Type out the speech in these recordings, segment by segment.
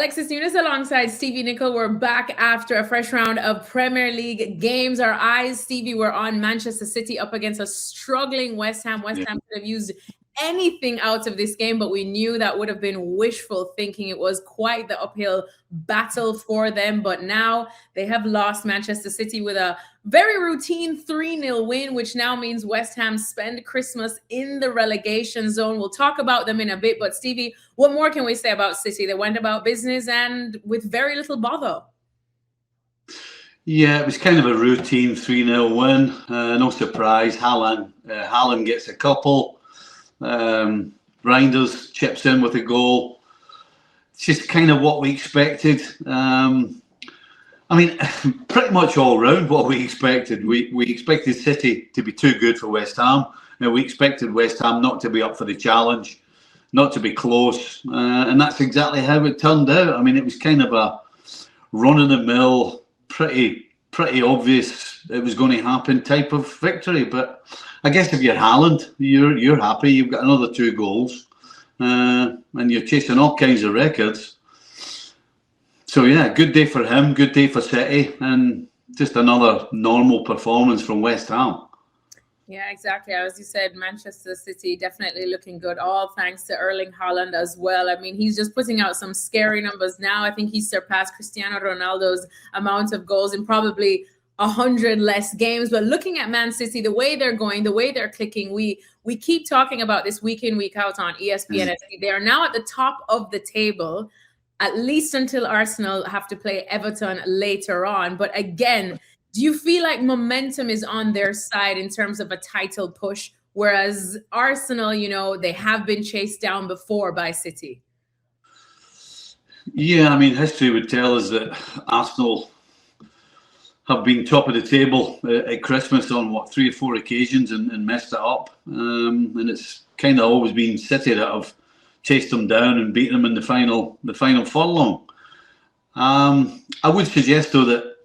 Alexis Nunes alongside Stevie Nicol. We're back after a fresh round of Premier League games. Our eyes, Stevie, were on Manchester City up against a struggling West Ham. West Ham could have used anything out of this game, but we knew that would have been wishful thinking. It was quite the uphill battle for them, but now they have lost. Manchester City with a very routine 3-0 win, which now means West Ham spend Christmas in the relegation zone. We'll talk about them in a bit, but Stevie, what more can we say about City? They went about business and with very little bother. Yeah, it was kind of a routine 3-0 win. No surprise. Haaland gets a couple. Reinders chips in with a goal. It's just kind of what we expected. I mean, pretty much all round what we expected. We expected City to be too good for West Ham. We expected West Ham not to be up for the challenge, not to be close, and that's exactly how it turned out. I mean, it was kind of a run-of-the-mill, pretty obvious it was going to happen type of victory. But I guess if you're Haaland, you're happy. You've got another 2 goals, and you're chasing all kinds of records. So yeah, good day for him, good day for City, and just another normal performance from West Ham. Yeah, exactly. As you said, Manchester City definitely looking good, all thanks to Erling Haaland as well. I mean, he's just putting out some scary numbers now. I think he's surpassed Cristiano Ronaldo's amount of goals in probably 100 less games. But looking at Man City, the way they're going, the way they're clicking, we keep talking about this week in, week out on ESPN FC. They are now at the top of the table, at least until Arsenal have to play Everton later on. But again, do you feel like momentum is on their side in terms of a title push? Whereas Arsenal, you know, they have been chased down before by City. Yeah, I mean, history would tell us that Arsenal have been top of the table at Christmas on 3 or 4 occasions and messed it up. And it's kind of always been City that have chased them down and beaten them in the final furlong. I would suggest though that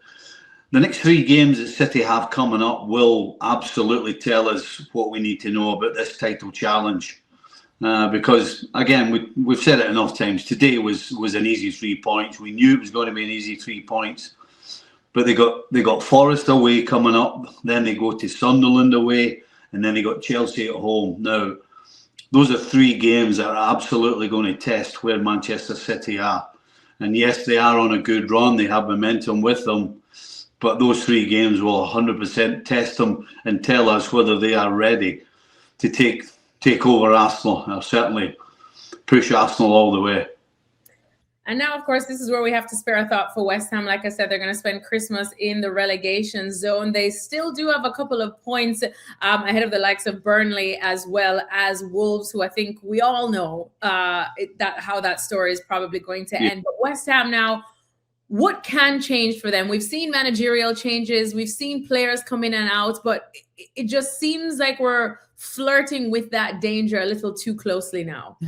the next 3 games that City have coming up will absolutely tell us what we need to know about this title challenge. Because again, we've said it enough times. Today was an easy 3 points. We knew it was going to be an easy 3 points, but they got Forest away coming up. Then they go to Sunderland away, and then they got Chelsea at home. Now, those are 3 games that are absolutely going to test where Manchester City are. And yes, they are on a good run. They have momentum with them. But those 3 games will 100% test them and tell us whether they are ready to take over Arsenal. Or certainly push Arsenal all the way. And now, of course, this is where we have to spare a thought for West Ham. Like I said, they're going to spend Christmas in the relegation zone. They still do have a couple of points ahead of the likes of Burnley as well as Wolves, who I think we all know how that story is probably going to end. But West Ham now, what can change for them? We've seen managerial changes. We've seen players come in and out, but it just seems like we're flirting with that danger a little too closely now.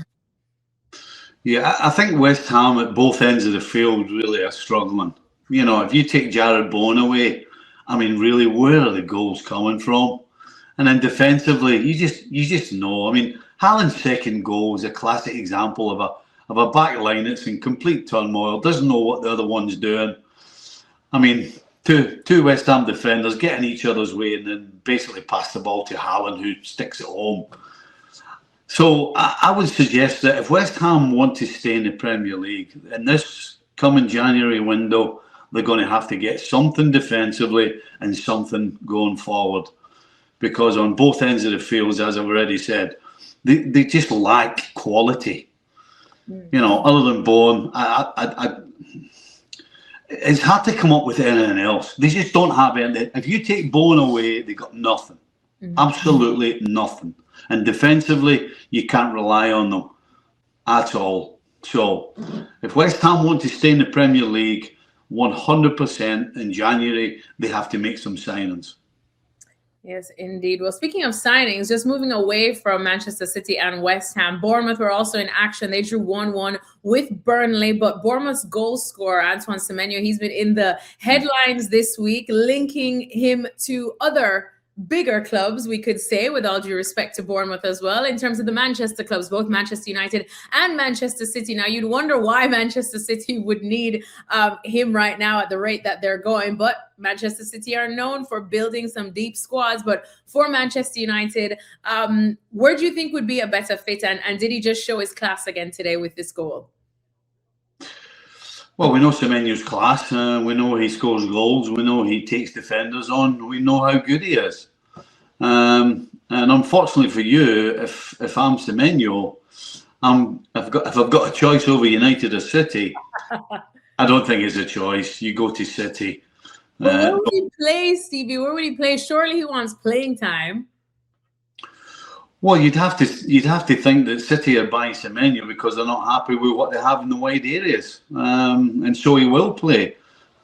Yeah, I think West Ham at both ends of the field really are struggling. You know, if you take Jared Bowen away, I mean, really, where are the goals coming from? And then defensively, you just know. I mean, Haaland's second goal is a classic example of a back line that's in complete turmoil, doesn't know what the other one's doing. I mean, two West Ham defenders getting each other's way and then basically pass the ball to Haaland, who sticks it home. So I would suggest that if West Ham want to stay in the Premier League, in this coming January window, they're going to have to get something defensively and something going forward. Because on both ends of the fields, as I've already said, they just lack quality. You know, other than Bowen, it's hard to come up with anything else. They just don't have anything. If you take Bowen away, they got nothing. Absolutely nothing. And defensively, you can't rely on them at all. So, if West Ham want to stay in the Premier League, 100% in January, they have to make some signings. Yes, indeed. Well, speaking of signings, just moving away from Manchester City and West Ham, Bournemouth were also in action. They drew 1-1 with Burnley, but Bournemouth's goal scorer, Antoine Semenyo, he's been in the headlines this week, linking him to other bigger clubs, we could say, with all due respect to Bournemouth as well, in terms of the Manchester clubs, both Manchester United and Manchester City. Now, you'd wonder why Manchester City would need him right now at the rate that they're going, but Manchester City are known for building some deep squads. But for Manchester United, where do you think would be a better fit? And did he just show his class again today with this goal? Well, we know Semenyo's class. We know he scores goals. We know he takes defenders on. We know how good he is. And unfortunately for you, if I'm Semenyo, if I've got a choice over United or City, I don't think it's a choice. You go to City. Where would he play, Stevie? Where would he play? Surely he wants playing time. Well, you'd have to think that City are buying Semenyo because they're not happy with what they have in the wide areas, and so he will play.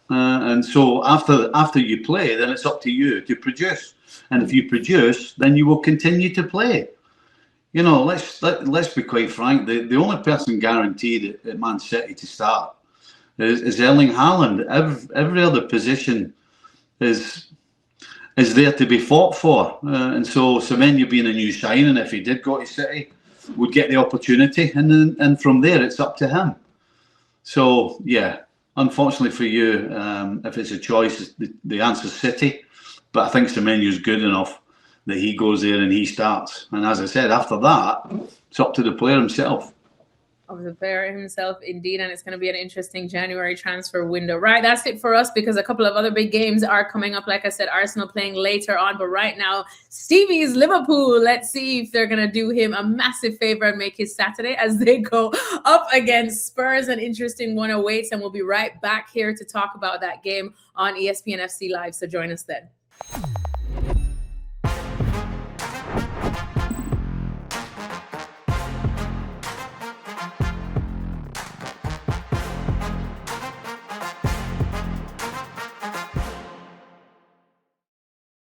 And so after you play, then it's up to you to produce. And if you produce, then you will continue to play. You know, let's be quite frank. The only person guaranteed at Man City to start is Erling Haaland. Every other position is there to be fought for, and so Semenyo being a new signing, if he did go to City, would get the opportunity, and from there it's up to him. So yeah, unfortunately for you, if it's a choice, the answer's City. But I think Semenyo's good enough that he goes there and he starts. And as I said, after that, it's up to the player himself. Of the player himself, indeed, and it's going to be an interesting January transfer window. Right, that's it for us, because a couple of other big games are coming up. Like I said, Arsenal playing later on, but right now, Stevie's Liverpool. Let's see if they're going to do him a massive favor and make his Saturday as they go up against Spurs. An interesting one awaits, and we'll be right back here to talk about that game on ESPN FC Live. So join us then.